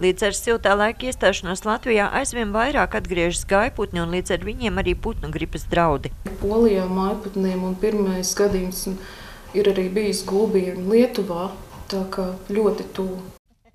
Līdz ar siltā laika iestāšanos Latvijā aizvien vairāk atgriežas gājputni un līdz ar viņiem arī putnu gripas draudi. Polijā mājputniem un pirmais gadījums ir arī bijis gulbiem Lietuvā, tā kā ļoti tuvu.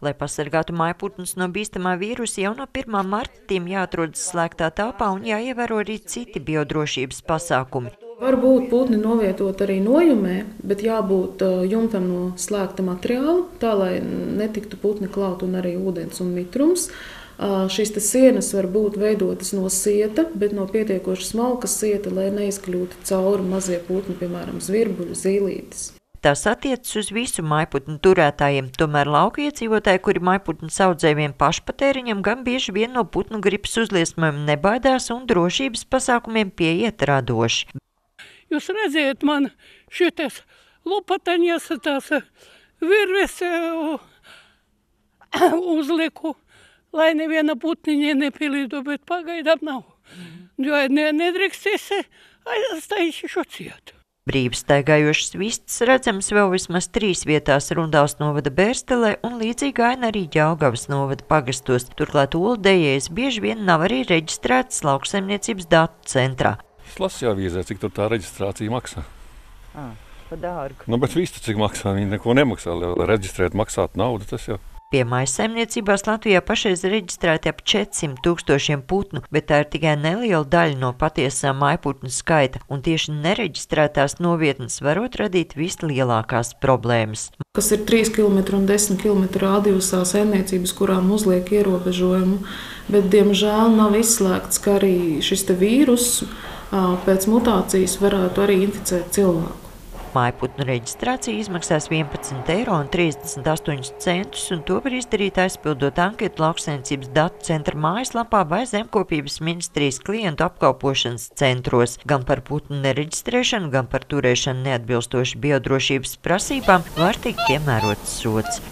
Lai pasargātu mājputnus no bīstamā vīrusa, jau no 1. marta tiem jāatrodas slēgtā telpā un jāievēro arī citi biodrošības pasākumi. Var būt putni novietot arī nojumē, bet jābūt jumtam no slēgta materiāla, tā lai netiktu putni klaut un arī ūdens un mitrums. Šīs sienas var būt veidotas no sieta, bet no pietiekoši smalkas sieta, lai neizkļūtu cauri mazie putni, piemēram, zvirbuļi, zīlītes. Tas attiecas uz visu mājputnu turētājiem, tomēr lauku iedzīvotāji, kuri mājputnus audzē vien pašpatēriņam, gan bieži vien no putnu gripas uzliesmojuma nebaidās un drošības pasākumiem pieiet radoši. Jūs redziet, man šitas lopataņas tās virves uzliku, lai neviena putniņa nepilīdu, bet pagaidām nav. Jo nedrīkstēs aizstājuši šo cietu. Brīvi staigājošas vistas redzams vēl vismaz 3 vietās Rundāls novada Bērstelē un līdzīgi aina arī Ģelgavas novada pagastos. Turklāt Oldejēs bieži vien nav arī reģistrētas lauksaimniecības datu centrā. Es lasīju avīzē, cik tur tā reģistrācija maksā. Pa dārgu. Bet visu, cik maksā, viņi neko nemaksā, lai reģistrētu maksātu naudu, tas jau. Pie mājsaimniecībās Latvijā pašreiz reģistrēti ap 400 000 putnu, bet tā ir tikai neliela daļa no patiesā mājputnu skaita, un tieši nereģistrētās novietnes varot radīt vislielākās problēmas. Kas ir 3 km un 10 km radiusā saimniecības, kurām uzliek ierobežojumu, bet diemžēl nav izslēgts, ka arī šis vīrus pēc mutācijas varētu arī inficēt cilvēku. Mājputnu reģistrācija izmaksās 11,38 €, un to var izdarīt aizpildot anketu Lauksaimniecības datu centra mājaslapā vai Zemkopības ministrijas klientu apkalpošanas centros. Gan par putnu nereģistrēšanu, gan par turēšanu neatbilstoši biodrošības prasībām var tikt piemērots sods.